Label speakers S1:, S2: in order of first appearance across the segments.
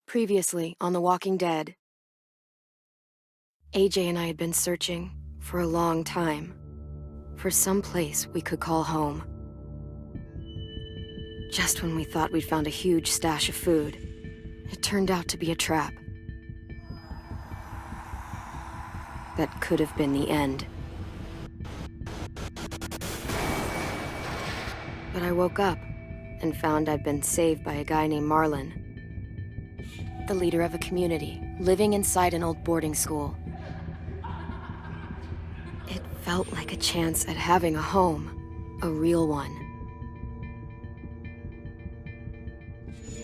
S1: Previously on The Walking Dead, AJ and I had been searching for a long time for some place we could call home. Just when we thought we'd found a huge stash of food, it turned out to be a trap. That could have been the end. But I woke up and found I'd been saved by a guy named Marlon, the leader of a community living inside an old boarding school. It felt like a chance at having a home, a real one.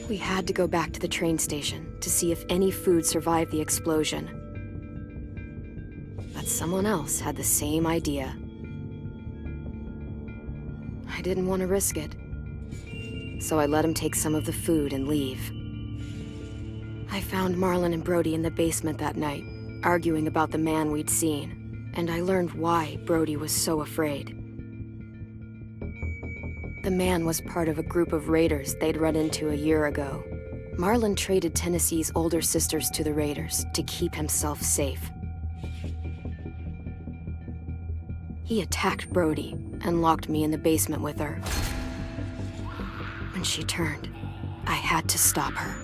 S1: We had to go back to the train station to see if any food survived the explosion. But someone else had the same idea. I didn't want to risk it, so I let him take some of the food and leave. I found Marlon and Brody in the basement that night, arguing about the man we'd seen, and I learned why Brody was so afraid. The man was part of a group of raiders they'd run into a year ago. Marlon traded Tennessee's older sisters to the raiders to keep himself safe. He attacked Brody and locked me in the basement with her. When she turned, I had to stop her.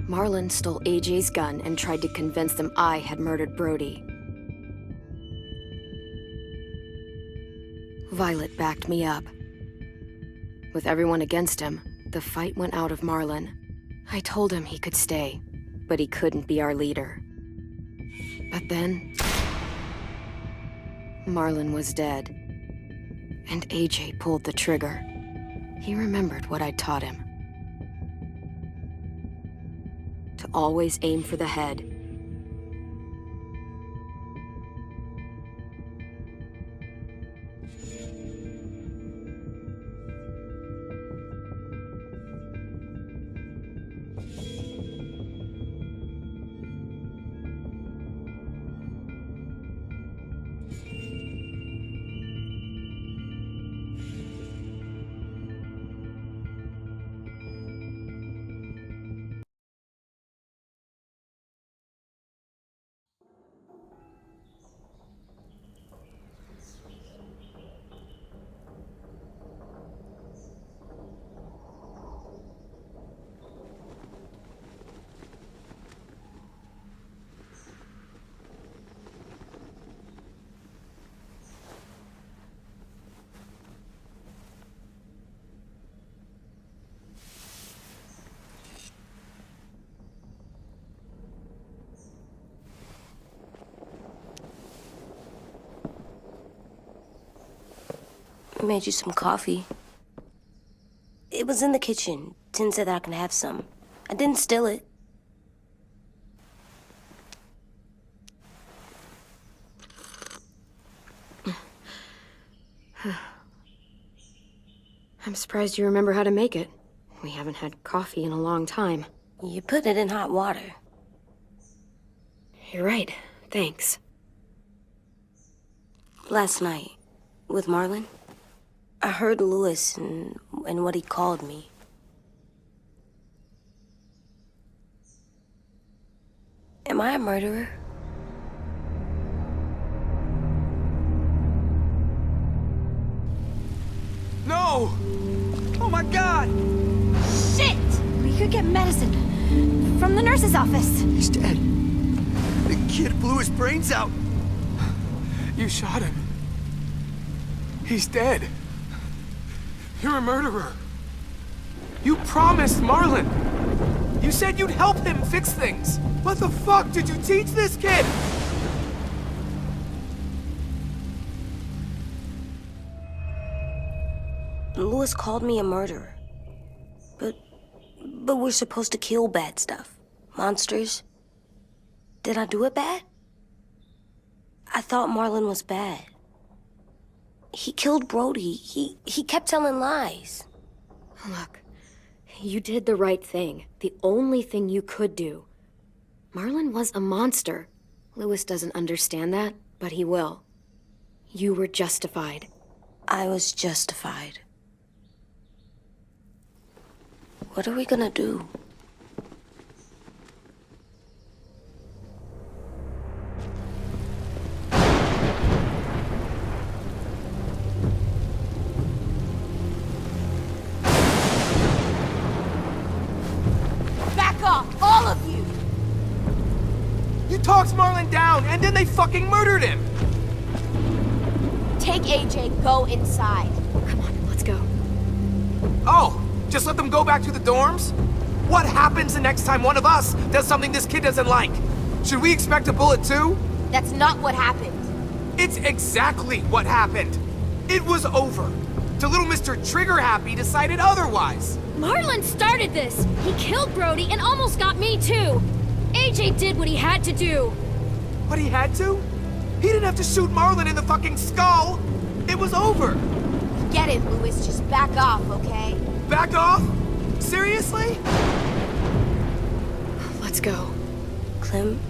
S1: Marlon stole AJ's gun and tried to convince them I had murdered Brody. Violet backed me up. With everyone against him, the fight went out of Marlon. I told him he could stay, but he couldn't be our leader. But then, Marlon was dead, and AJ pulled the trigger. He remembered what I'd taught him. To always aim for the head.
S2: I made you some coffee. It was in the kitchen. Tin said that I can have some. I didn't steal it.
S1: I'm surprised you remember how to make it. We haven't had coffee in a long time.
S2: You put it in hot water.
S1: You're right. Thanks.
S2: Last night, with Marlon, I heard Lewis and what he called me. Am I a murderer?
S3: No! Oh my God!
S4: Shit! We could get medicine from the nurse's office.
S3: He's dead. The kid blew his brains out. You shot him. He's dead. You're a murderer. You promised Marlon. You said you'd help him fix things. What the fuck did you teach this kid?
S2: Lewis called me a murderer. But we're supposed to kill bad stuff. Monsters. Did I do it bad? I thought Marlon was bad. He killed Brody. He kept telling lies.
S1: Look, you did the right thing. The only thing you could do. Marlon was a monster. Lewis doesn't understand that, but he will. You were justified.
S2: I was justified. What are we gonna do?
S4: All of you!
S3: You talked Marlon down, and then they fucking murdered him!
S4: Take AJ, go inside.
S1: Come on, let's go.
S3: Oh, just let them go back to the dorms? What happens the next time one of us does something this kid doesn't like? Should we expect a bullet too?
S4: That's not what happened.
S3: It's exactly what happened. It was over. Till little Mr. Trigger Happy decided otherwise.
S5: Marlon started this! He killed Brody and almost got me too! AJ did what he had to do!
S3: But he had to? He didn't have to shoot Marlon in the fucking skull! It was over!
S4: Get it, Louis. Just back off, okay?
S3: Back off? Seriously?
S1: Let's go.
S2: Clem?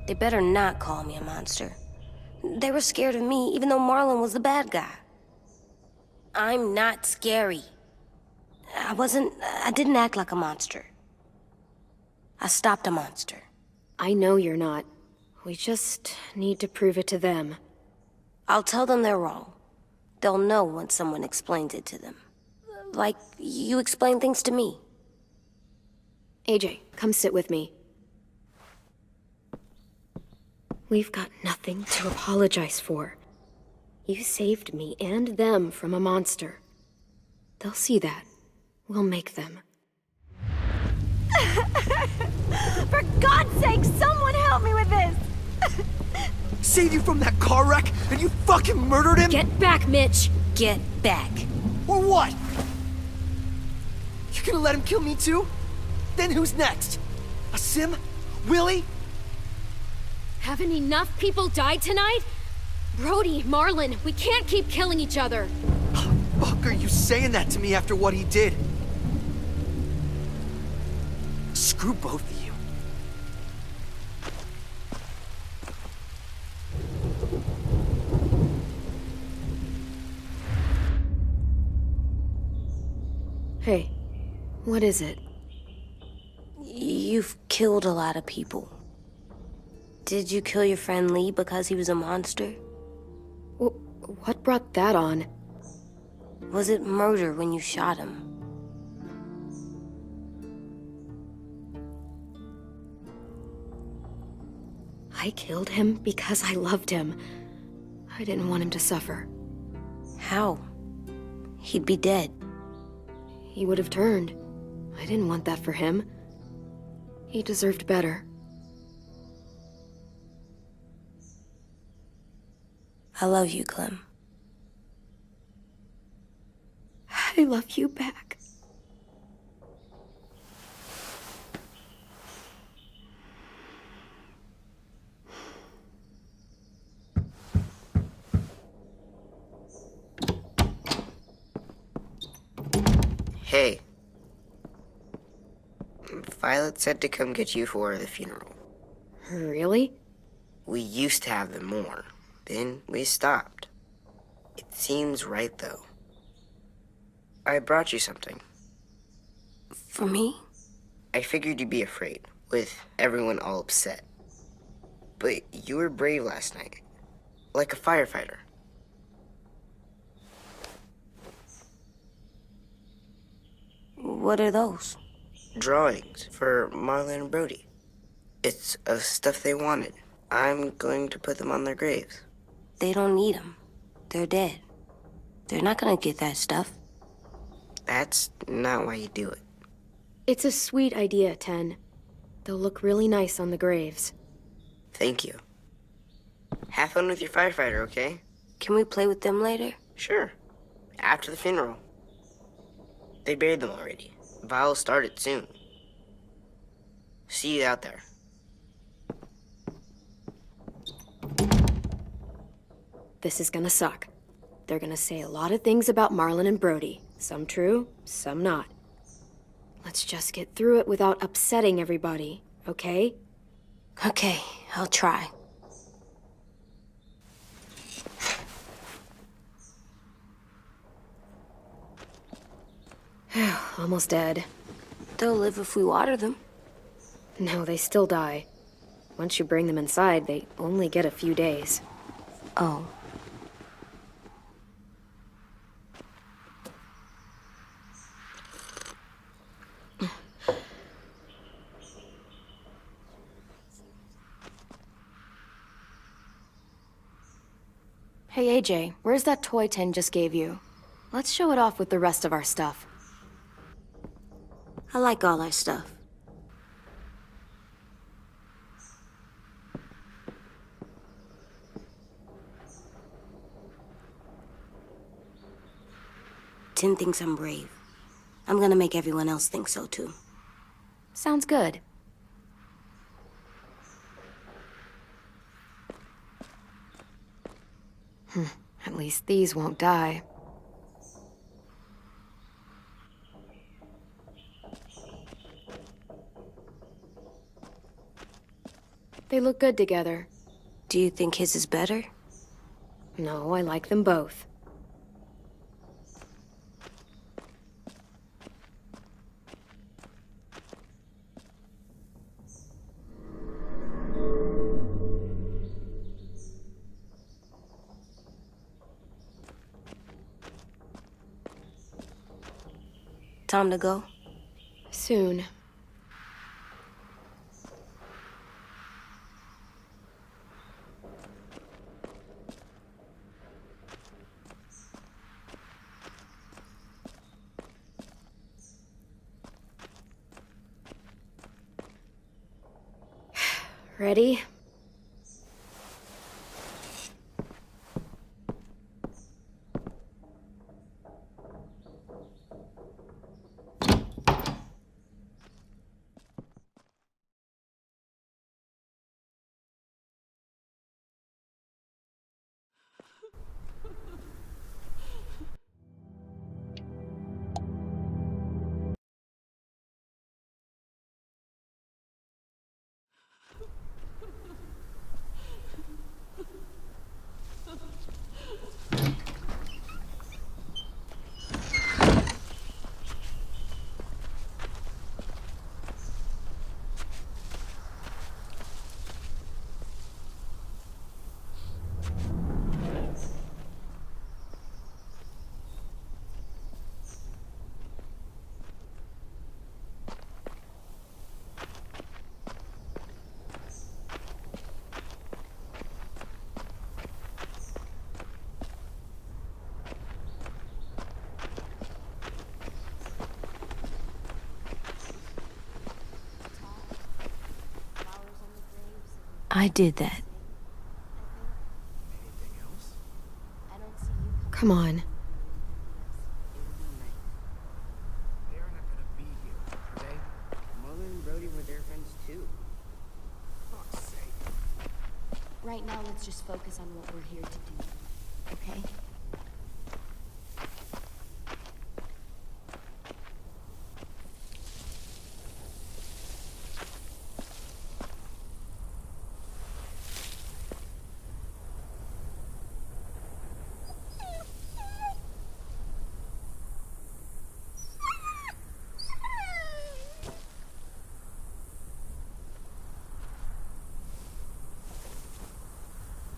S2: They better not call me a monster. They were scared of me, even though Marlon was the bad guy. I'm not scary. I didn't act like a monster. I stopped a monster.
S1: I know you're not. We just need to prove it to them.
S2: I'll tell them they're wrong. They'll know once someone explains it to them. Like you explain things to me.
S1: AJ, come sit with me. We've got nothing to apologize for. You saved me and them from a monster. They'll see that. We'll make them.
S5: For God's sake, someone help me with this!
S3: Saved you from that car wreck, and you fucking murdered him?
S5: Get back, Mitch!
S2: Get back.
S3: Or what? You gonna let him kill me too? Then who's next? A Sim? Willie?
S5: Haven't enough people died tonight? Brody, Marlon, we can't keep killing each other.
S3: Fuck are you saying that to me after what he did? Screw both of you.
S1: Hey, what is it?
S2: You've killed a lot of people. Did you kill your friend Lee because he was a monster?
S1: What brought that on?
S2: Was it murder when you shot him?
S1: I killed him because I loved him. I didn't want him to suffer.
S2: How? He'd be dead.
S1: He would have turned. I didn't want that for him. He deserved better.
S2: I love you, Clem.
S1: I love you back.
S6: Hey. Violet said to come get you for the funeral.
S1: Really?
S6: We used to have them more. Then we stopped. It seems right, though. I brought you something.
S2: For me?
S6: I figured you'd be afraid, with everyone all upset. But you were brave last night. Like a firefighter.
S2: What are those?
S6: Drawings for Marlon and Brody. It's of stuff they wanted. I'm going to put them on their graves.
S2: They don't need them. They're dead. They're not gonna get that stuff.
S6: That's not why you do it.
S1: It's a sweet idea, Ten. They'll look really nice on the graves.
S6: Thank you. Have fun with your firefighter, okay?
S2: Can we play with them later?
S6: Sure. After the funeral. They buried them already. Vile started soon. See you out there.
S1: This is gonna suck. They're gonna say a lot of things about Marlon and Brody. Some true, some not. Let's just get through it without upsetting everybody, okay?
S2: Okay, I'll try.
S1: Almost dead.
S2: They'll live if we water them.
S1: No, they still die. Once you bring them inside, they only get a few days.
S2: Oh.
S1: Hey AJ, where's that toy Tin just gave you? Let's show it off with the rest of our stuff.
S2: I like all our stuff. Tin thinks I'm brave. I'm gonna make everyone else think so too.
S1: Sounds good. At least these won't die. They look good together.
S2: Do you think his is better?
S1: No, I like them both.
S2: Time to go?
S1: Soon. Ready?
S2: I did that.
S1: Come on.
S6: They're not gonna be here, are they? Mullen and Brody were their friends too. Fuck's sake.
S4: Right now, let's just focus on what we're here to do. Okay?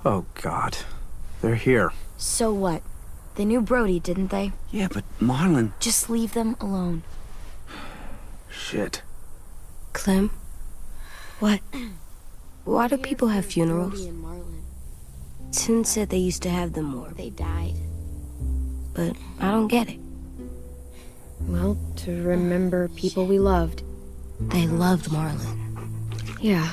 S3: Oh, God. They're here.
S4: So what? They knew Brody, didn't they?
S3: Yeah, but Marlon...
S4: Just leave them alone.
S3: Shit.
S2: Clem? What? Why do people have funerals?
S4: Brody and Marlon.
S2: Tin said they used to have them more,
S4: They died.
S2: but I don't get it.
S1: Well, to remember people we loved.
S2: They loved Marlon.
S1: Yeah,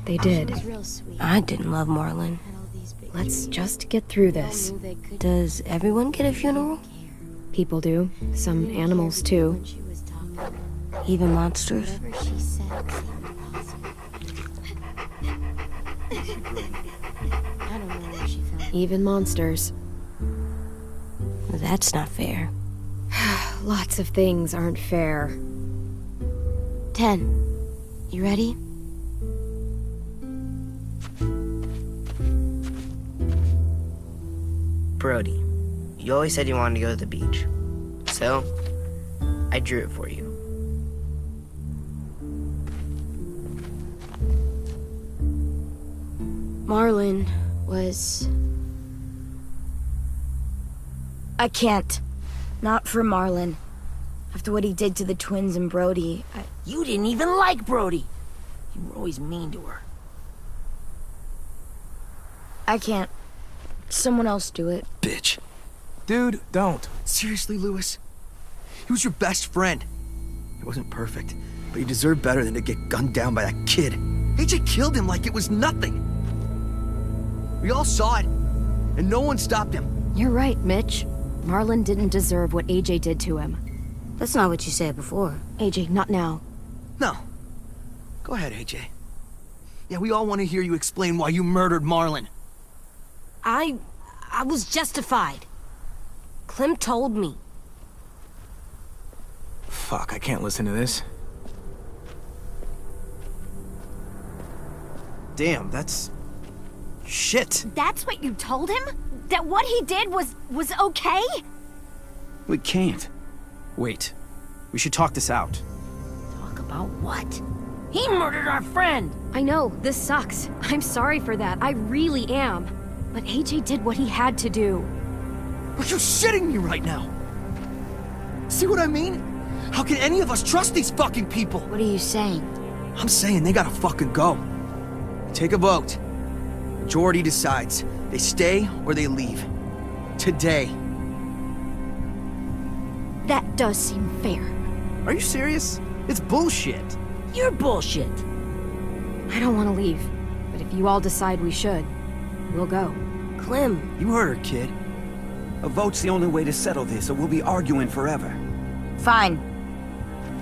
S1: they did.
S4: It was real sweet.
S2: I didn't love Marlon.
S4: Had all these big
S1: Let's just get through
S4: dreams.
S1: this.
S4: All knew they could
S2: Does everyone get a funeral?
S4: care.
S1: People do. Some animals, too.
S4: When she was talking,
S2: Even monsters?
S4: whatever she said seemed impossible. I don't know where she found
S1: Even monsters.
S2: That's not fair.
S1: Lots of things aren't fair.
S2: 10. You ready?
S6: Brody, you always said you wanted to go to the beach. So, I drew it for you.
S4: Marlon was... I can't. Not for Marlon. After what he did to the twins and Brody,
S7: You didn't even like Brody. You were always mean to her.
S4: I can't. Someone else do it.
S8: Bitch.
S3: Dude, don't.
S8: Seriously, Lewis? He was your best friend. He wasn't perfect, but he deserved better than to get gunned down by that kid. AJ killed him like it was nothing. We all saw it, and no one stopped him.
S1: You're right, Mitch. Marlon didn't deserve what AJ did to him.
S2: That's not what you said before.
S1: AJ, not now.
S8: No. Go ahead, AJ. Yeah, we all want to hear you explain why you murdered Marlon.
S2: I was justified. Clem told me.
S3: Fuck, I can't listen to this.
S8: Damn, that's... shit.
S5: That's what you told him? That what he did was okay?
S9: We can't. Wait. We should talk this out.
S7: Talk about what? He murdered our friend!
S5: I know, this sucks. I'm sorry for that, I really am. But AJ did what he had to do.
S8: Are you shitting me right now? See what I mean? How can any of us trust these fucking people?
S4: What are you saying?
S8: I'm saying they gotta fucking go. Take a vote. Majority decides. They stay or they leave. Today.
S1: That does seem fair.
S8: Are you serious? It's bullshit.
S7: You're bullshit.
S1: I don't want to leave, but if you all decide we should, we'll go.
S2: Clem,
S8: You heard her, kid.
S9: A vote's the only way to settle this, or we'll be arguing forever.
S4: Fine.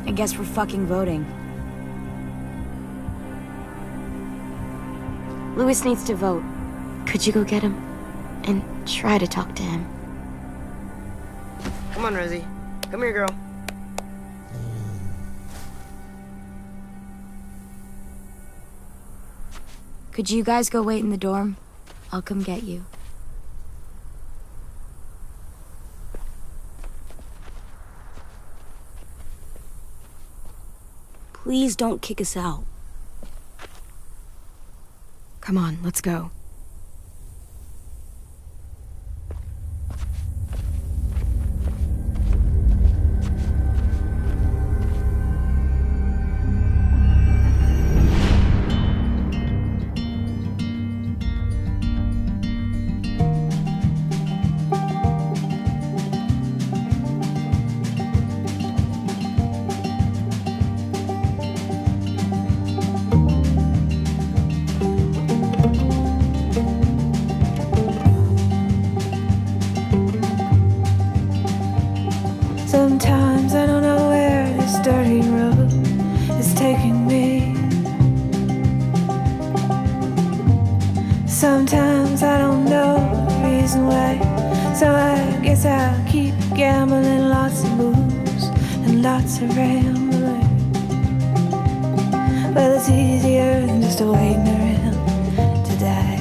S4: I guess we're fucking voting.
S2: Lewis needs to vote. Could you go get him? And try to talk to him.
S6: Come on, Rosie. Come here, girl.
S4: Could you guys go wait in the dorm? I'll come get you.
S2: Please don't kick us out.
S1: Come on, let's go.
S10: Sometimes I don't know where this dirty road is taking me. Sometimes I don't know the reason why, so I guess I'll keep gambling. Lots of moves and lots of rambling. Well, it's easier than just waiting around to die.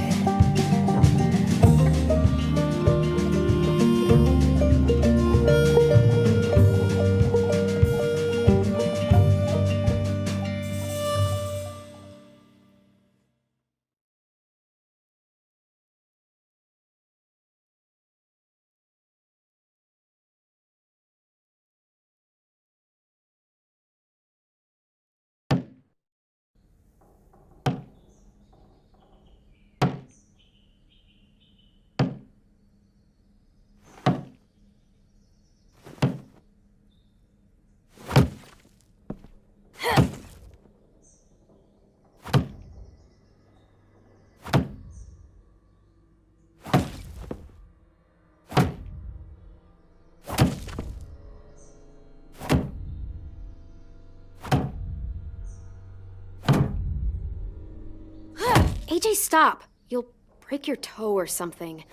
S1: AJ, stop! You'll break your toe or something.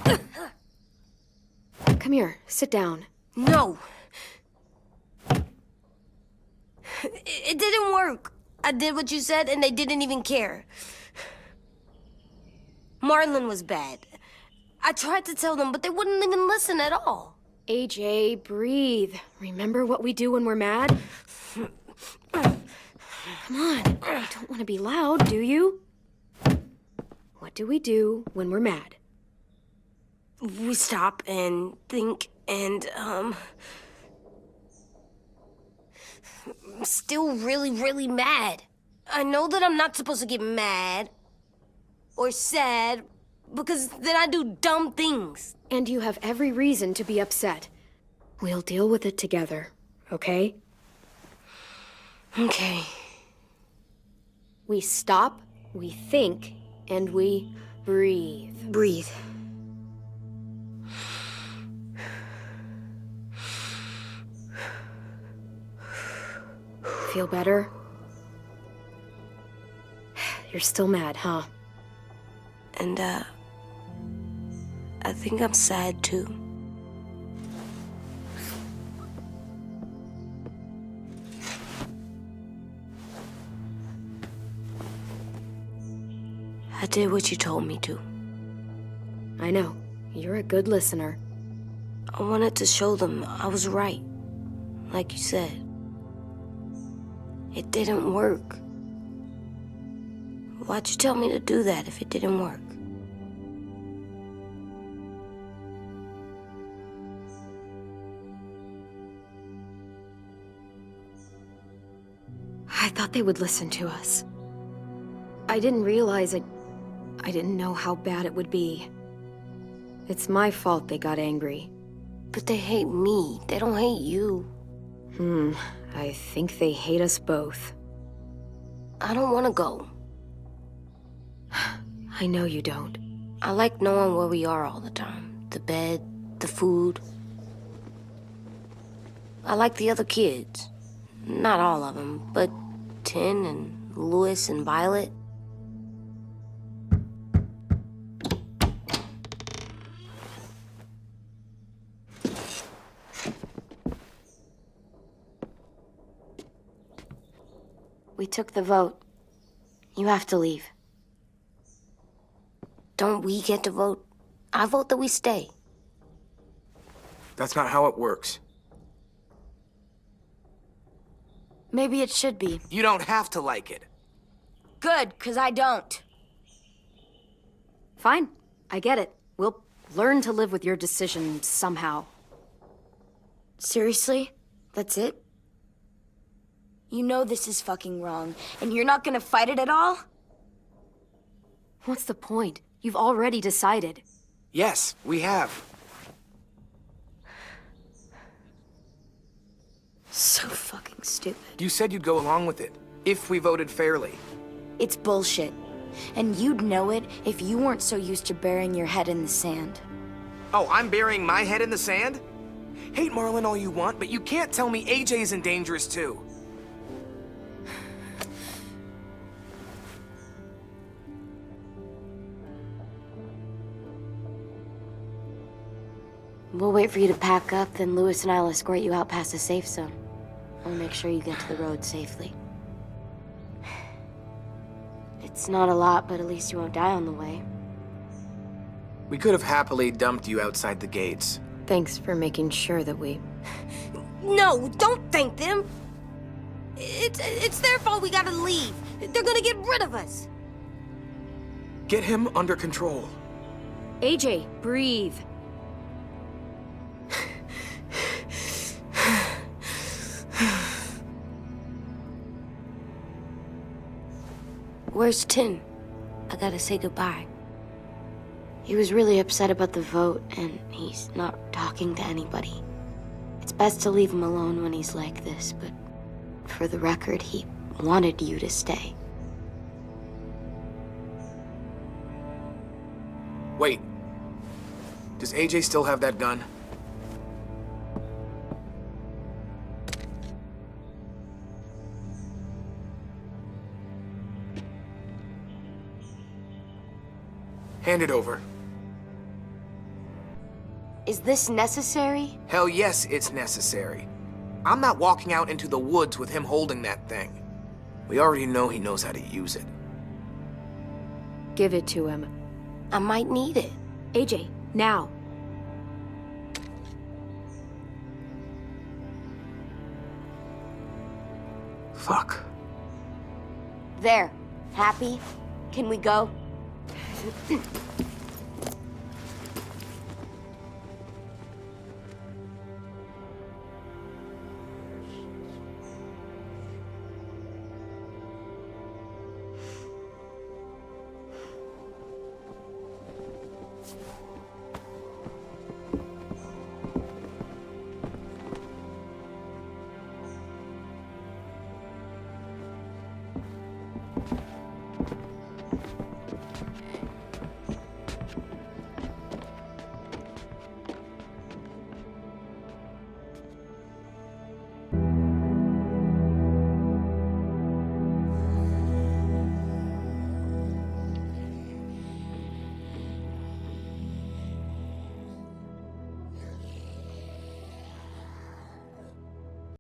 S1: Come here, sit down.
S2: No. It didn't work. I did what you said and they didn't even care. Marlon was bad. I tried to tell them, but they wouldn't even listen at all.
S1: AJ, breathe. Remember what we do when we're mad? Come on, you don't want to be loud, do you? What do we do when we're mad?
S2: We stop and think and, I'm still really, really mad. I know that I'm not supposed to get mad or sad, because then I do dumb things.
S1: And you have every reason to be upset. We'll deal with it together, okay?
S2: Okay.
S1: We stop, we think, and we breathe.
S2: Breathe.
S1: Feel better? You're still mad, huh?
S2: And, I think I'm sad, too. I did what you told me to.
S1: I know. You're a good listener.
S2: I wanted to show them I was right. Like you said. It didn't work. Why'd you tell me to do that if it didn't work?
S1: I thought they would listen to us. I didn't realize it. I didn't know how bad it would be. It's my fault they got angry.
S2: But they hate me. They don't hate you.
S1: I think they hate us both.
S2: I don't want to go.
S1: I know you don't.
S2: I like knowing where we are all the time. The bed, the food. I like the other kids. Not all of them, but Tin and Louis and Violet. We took the vote. You have to leave. Don't we get to vote? I vote that we stay.
S3: That's not how it works.
S4: Maybe it should be.
S3: You don't have to like it.
S4: Good, 'cause I don't.
S1: Fine. I get it. We'll learn to live with your decision somehow.
S4: Seriously? That's it? You know this is fucking wrong, and you're not gonna fight it at all?
S1: What's the point? You've already decided.
S3: Yes, we have.
S4: So fucking stupid.
S3: You said you'd go along with it, if we voted fairly.
S4: It's bullshit. And you'd know it if you weren't so used to burying your head in the sand.
S3: Oh, I'm burying my head in the sand? Hate Marlon all you want, but you can't tell me AJ's in dangerous too.
S2: We'll wait for you to pack up, then Louis and I'll escort you out past the safe zone. We'll make sure you get to the road safely. It's not a lot, but at least you won't die on the way.
S3: We could have happily dumped you outside the gates.
S1: Thanks for making sure that we...
S2: No, don't thank them! It's their fault we gotta leave. They're gonna get rid of us.
S3: Get him under control.
S1: AJ, breathe.
S2: Where's Tin? I gotta say goodbye. He was really upset about the vote, and he's not talking to anybody. It's best to leave him alone when he's like this, but for the record, he wanted you to stay.
S3: Wait. Does AJ still have that gun? Hand it over.
S2: Is this necessary?
S3: Hell yes, it's necessary. I'm not walking out into the woods with him holding that thing. We already know he knows how to use it.
S1: Give it to him.
S2: I might need it.
S1: AJ, now.
S3: Fuck.
S2: There. Happy? Can we go?